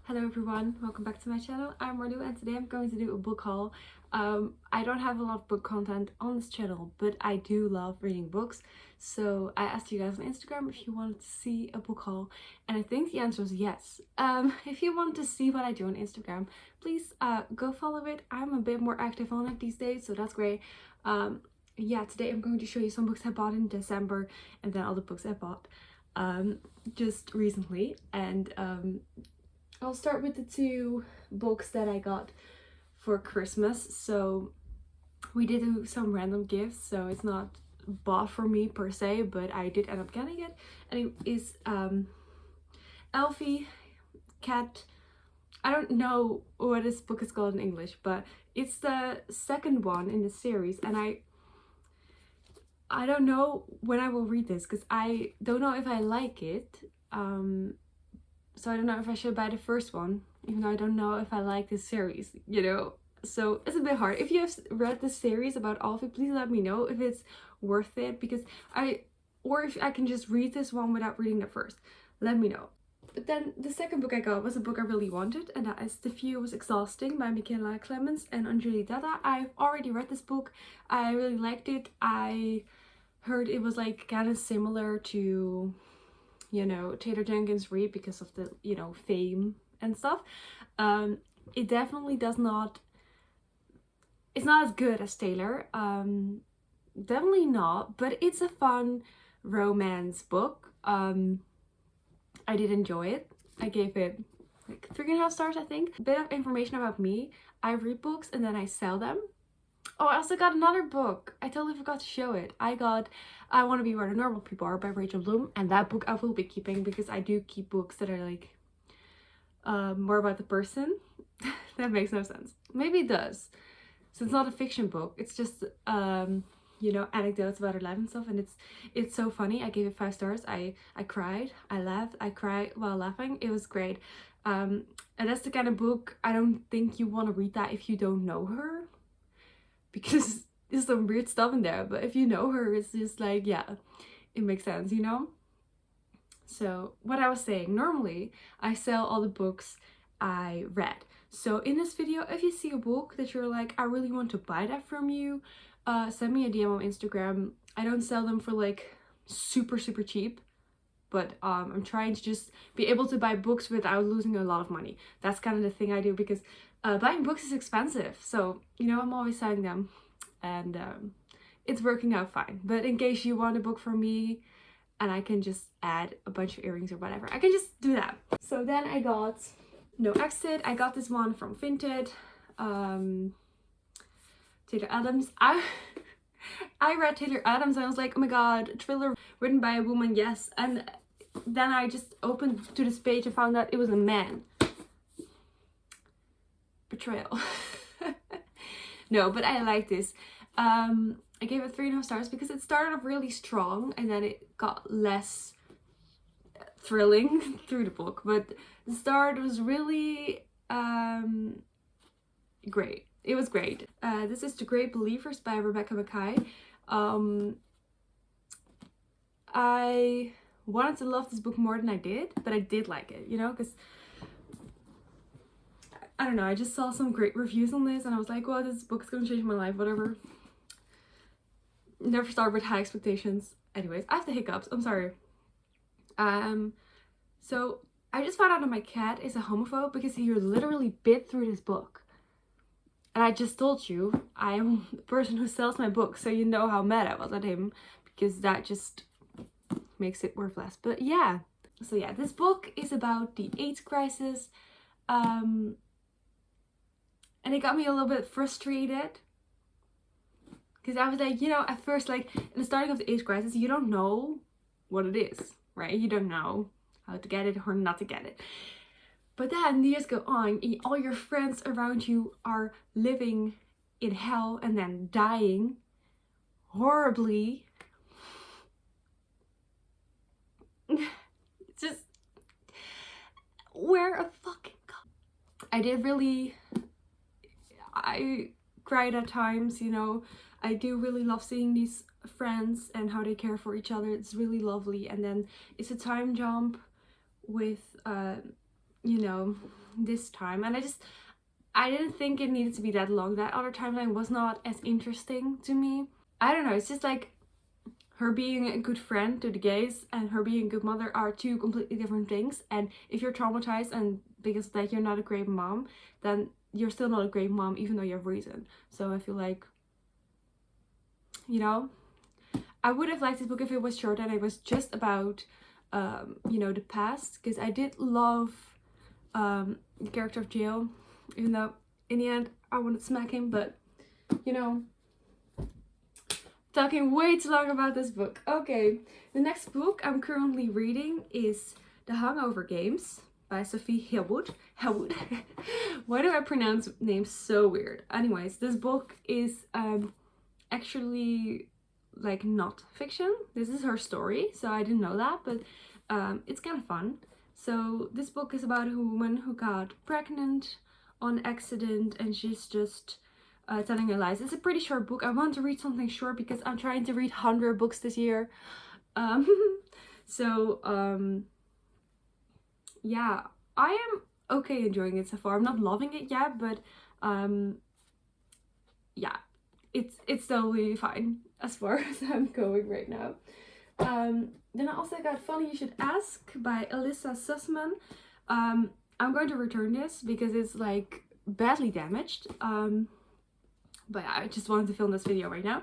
Hello everyone, welcome back to my channel. I'm Marlu and today I'm going to do a book haul. I don't have a lot of book content on this channel, but I do love reading books. So I asked you guys on Instagram if you wanted to see a book haul, and I think the answer is yes. If you want to see what I do on Instagram, please go follow it. I'm a bit more active on it these days, so that's great. Yeah, today I'm going to show you some books I bought in December and then all the books I bought just recently. And I'll start with the two books that I got for Christmas. So we did do some random gifts, so it's not bought for me per se, but I did end up getting it. And it is Elfie Cat. I don't know what this book is called in English, but it's the second one in the series, and I don't know when I will read this because I don't know if I like it. So I don't know if I should buy the first one, even though I don't know if I like this series, you know? So it's a bit hard. If you have read the series about Alfie, please let me know if it's worth it, because or if I can just read this one without reading the first. Let me know. But then the second book I got was a book I really wanted, and that is The View Was Exhausting by Michaela Clemens and Anjali Datta. I've already read this book. I really liked it. I heard it was like kind of similar to, you know, Taylor Jenkins Reid because of the, you know, fame and stuff. It definitely does not, it's not as good as Taylor, definitely not, but it's a fun romance book. I did enjoy it. I gave it like 3.5 stars, I think. A bit of information about me: I read books and then I sell them. Oh, I also got another book. I totally forgot to show it. I got I Want to Be Where the Normal People Are by Rachel Bloom, and that book I will be keeping because I do keep books that are like more about the person. That makes no sense. Maybe it does. So it's not a fiction book. It's just you know, anecdotes about her life and stuff, and it's so funny. I gave it 5 stars. I cried, I laughed, I cried while laughing. It was great. And that's the kind of book I don't think you want to read that if you don't know her, because there's some weird stuff in there, but if you know her, it's just like, yeah, it makes sense, you know? So what I was saying, normally I sell all the books I read. So in this video, if you see a book that you're like, I really want to buy that from you, send me a DM on Instagram. I don't sell them for like super cheap, but I'm trying to just be able to buy books without losing a lot of money. That's kind of the thing I do, because buying books is expensive, so you know, I'm always selling them, and it's working out fine. But in case you want a book from me and I can just add a bunch of earrings or whatever, I can just do that. So then I got No Exit. I got this one from Vinted. Taylor Adams. I read Taylor Adams and I was like, oh my god, a thriller written by a woman, yes. And then I just opened to this page and found that it was a man. Betrayal. No, but I like this. I gave it 3.5 stars because it started off really strong and then it got less thrilling through the book. But the start was really great. It was great. This is The Great Believers by Rebecca Mackay. I wanted to love this book more than I did, but I did like it, you know, because I don't know, I just saw some great reviews on this and I was like, well, this book is gonna change my life, whatever. Never start with high expectations. Anyways, I have the hiccups, I'm sorry. So I just found out that my cat is a homophobe because he literally bit through this book. And I just told you, I am the person who sells my books, so you know how mad I was at him, because that just makes it worth less. But yeah, so yeah, this book is about the AIDS crisis, and it got me a little bit frustrated, because I was like, you know, at first, like, in the starting of the AIDS crisis, you don't know what it is, right? You don't know how to get it or not to get it. But then years go on, and all your friends around you are living in hell and then dying horribly. It's just, where a fucking god. I cried at times, you know. I do really love seeing these friends and how they care for each other. It's really lovely. And then it's a time jump with you know, this time, and I didn't think it needed to be that long. That other timeline was not as interesting to me. I don't know, it's just like her being a good friend to the gays and her being a good mother are two completely different things. And if you're traumatized and because of that you're not a great mom, then you're still not a great mom even though you have reason. So I feel like, you know, I would have liked this book if it was short and it was just about, you know, the past. Because I did love the character of Jill, even though in the end I wanted to smack him. But, you know, talking way too long about this book. Okay, the next book I'm currently reading is The Hangover Games by Sophie Hillwood. Why do I pronounce names so weird? Anyways, this book is actually like not fiction. This is her story, so I didn't know that, but it's kind of fun. So this book is about a woman who got pregnant on accident and she's just telling her lies. It's a pretty short book. I want to read something short because I'm trying to read 100 books this year. Yeah, I am okay enjoying it so far. I'm not loving it yet, but yeah, it's totally fine as far as I'm going right now. Then I also got Funny You Should Ask by Alyssa Sussman. I'm going to return this because it's like badly damaged. But yeah, I just wanted to film this video right now.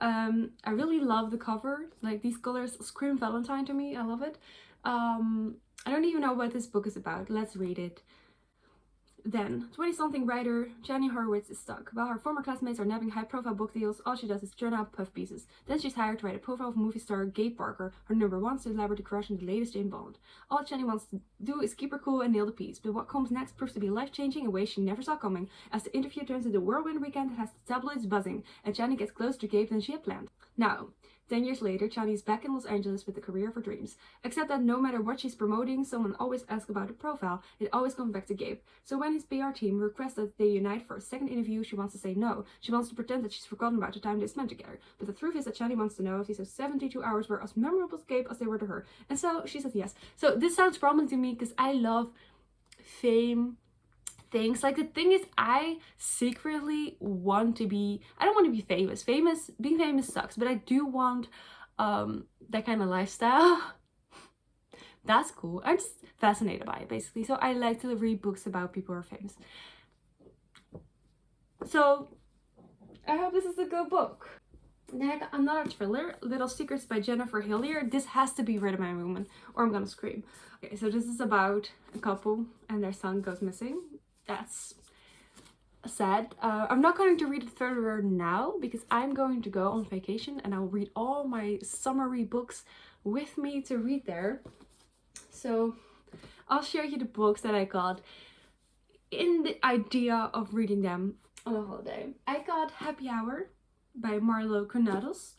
I really love the cover. Like, these colors scream Valentine to me. I love it. I don't even know what this book is about. Let's read it. Then, 20-something writer Jenny Horowitz is stuck. While her former classmates are nabbing high-profile book deals, all she does is churn out puff pieces. Then she's hired to write a profile of movie star Gabe Parker, her #1 celebrity crush and the latest James Bond. All Jenny wants to do is keep her cool and nail the piece, but what comes next proves to be life-changing in ways she never saw coming. As the interview turns into a whirlwind weekend, it has the tabloids buzzing, and Jenny gets closer to Gabe than she had planned. Now, 10 years later, Chani is back in Los Angeles with the career of her dreams. Except that no matter what she's promoting, someone always asks about the profile. It always comes back to Gabe. So when his PR team requests that they unite for a second interview, she wants to say no. She wants to pretend that she's forgotten about the time they spent together. But the truth is that Chani wants to know if these 72 hours were as memorable to Gabe as they were to her. And so she says yes. So this sounds promising to me because I love fame things. Like, the thing is, I secretly want to be, I don't want to be famous. Being famous sucks, but I do want that kind of lifestyle. That's cool. I'm just fascinated by it, basically. So I like to read books about people who are famous. So I hope this is a good book. Then I got another thriller, Little Secrets by Jennifer Hillier. This has to be read by a woman or I'm gonna scream. Okay, so this is about a couple and their son goes missing. That's sad. I'm not going to read it further now because I'm going to go on vacation and I'll read all my summery books with me to read there. So I'll show you the books that I got in the idea of reading them on a holiday. I got Happy Hour by Marlo Granados.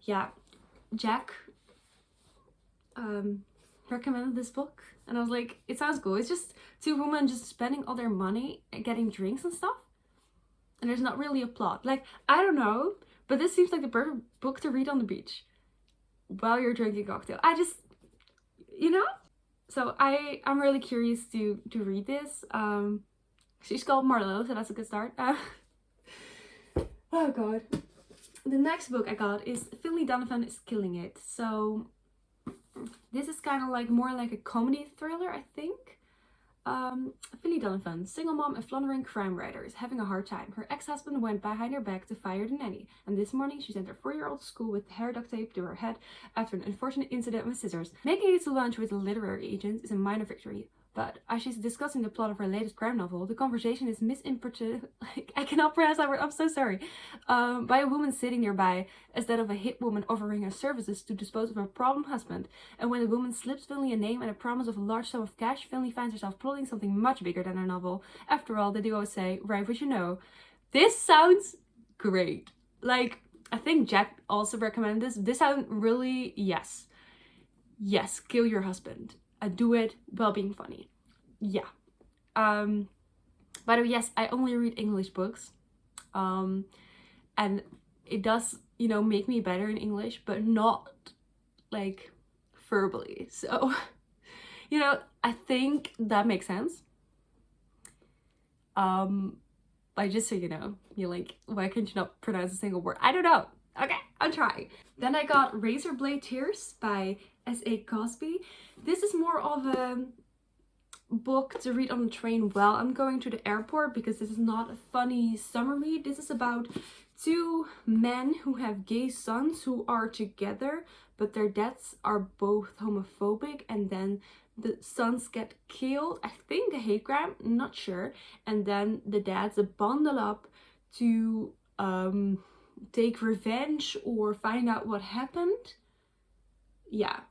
Yeah, Jack recommended this book and I was like, it sounds cool. It's just two women just spending all their money and getting drinks and stuff, and there's not really a plot. Like, I don't know, but this seems like the perfect book to read on the beach while you're drinking a cocktail. I just, you know, so I'm really curious to read this. She's called Marlo, so that's a good start. Oh god. The next book I got is Finley Donovan is Killing It. So this is kind of like more like a comedy thriller, I think. Finley Donovan, single mom and floundering crime writer, is having a hard time. Her ex-husband went behind her back to fire the nanny, and this morning she sent her 4-year-old to school with hair duct tape to her head after an unfortunate incident with scissors. Making it to lunch with a literary agent is a minor victory, but as she's discussing the plot of her latest crime novel, the conversation is misinterpreted, like, I cannot pronounce that word, I'm so sorry, by a woman sitting nearby instead of a hit woman offering her services to dispose of her problem husband. And when the woman slips Finley a name and a promise of a large sum of cash, Finley finds herself plotting something much bigger than her novel. After all, they do always say, write what you know. This sounds great. Like, I think Jack also recommended this. This sounds really, yes, kill your husband. Do it while being funny. Yeah. By the way, yes, I only read English books. And it does, you know, make me better in English, but not like verbally. So You know, I think that makes sense. Like, just so you know, you're like, why can't you not pronounce a single word? I don't know. Okay, I'll try. Then I got Razorblade Tears by S.A. Cosby. This is more of a book to read on the train while I'm going to the airport, because this is not a funny summer read. This is about two men who have gay sons who are together, but their dads are both homophobic, and then the sons get killed. I think a hate crime, not sure. And then the dads bundle up to take revenge or find out what happened. Yeah,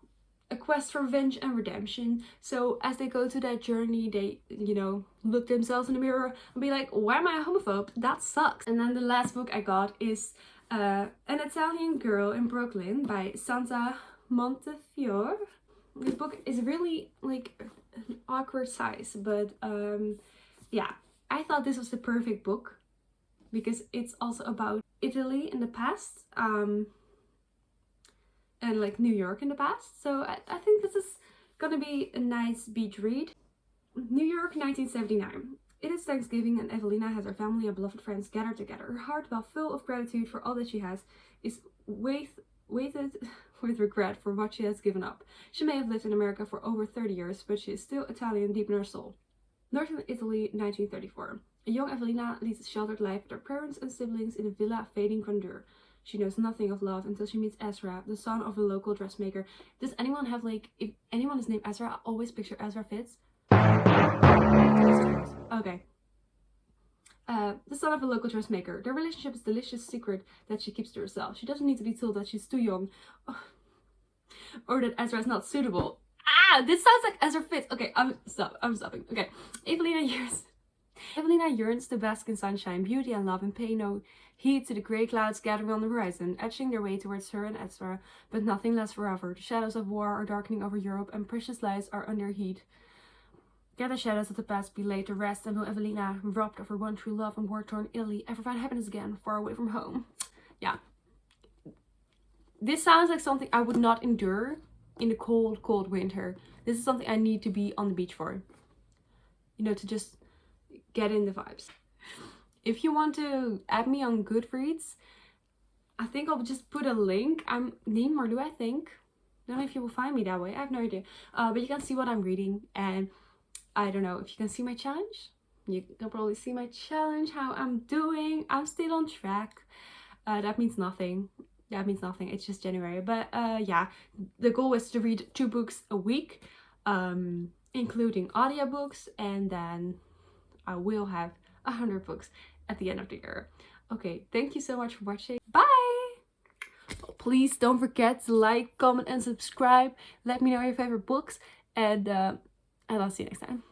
a quest for revenge and redemption. So as they go to that journey, they, you know, look themselves in the mirror and be like, why am I a homophobe? That sucks. And then the last book I got is An Italian Girl in Brooklyn by Santa Montefiore. This book is really like an awkward size, but yeah, I thought this was the perfect book because it's also about Italy in the past, and like New York in the past. So I think this is gonna be a nice beach read. New York, 1979. It is Thanksgiving and Evelina has her family and beloved friends gathered together. Her heart, while full of gratitude for all that she has, is weighted with regret for what she has given up. She may have lived in America for over 30 years, but she is still Italian deep in her soul. Northern Italy, 1934. A young Evelina leads a sheltered life with her parents and siblings in a villa fading grandeur. She knows nothing of love until she meets Ezra, the son of a local dressmaker. Does anyone have, like, if anyone is named Ezra, I always picture Ezra Fitz. Okay. The son of a local dressmaker. Their relationship is a delicious secret that she keeps to herself. She doesn't need to be told that she's too young or that Ezra is not suitable. This sounds like Ezra Fitz. Okay, I'm stopping. Okay, Evelina yearns to bask in sunshine, beauty and love, and pay no heed to the grey clouds gathering on the horizon, etching their way towards her and Ezra, but nothing lasts forever. The shadows of war are darkening over Europe, and precious lives are under heat. Can the shadows of the past be laid to rest, and will Evelina, robbed of her one true love and war-torn Italy, ever find happiness again, far away from home? Yeah. This sounds like something I would not endure in the cold, cold winter. This is something I need to be on the beach for. You know, to just get in the vibes. If you want to add me on Goodreads, I think I'll just put a link. I'm Neen Marlou, I think. Don't know if you will find me that way. I have no idea. But you can see what I'm reading, and I don't know if you can see my challenge. You can probably see my challenge, how I'm doing. I'm still on track. That means nothing. That means nothing. It's just January. But yeah, the goal is to read 2 books a week, including audiobooks, and then I will have 100 books at the end of the year. Okay, thank you so much for watching. Bye! Please don't forget to like, comment, and subscribe. Let me know your favorite books, and I'll see you next time.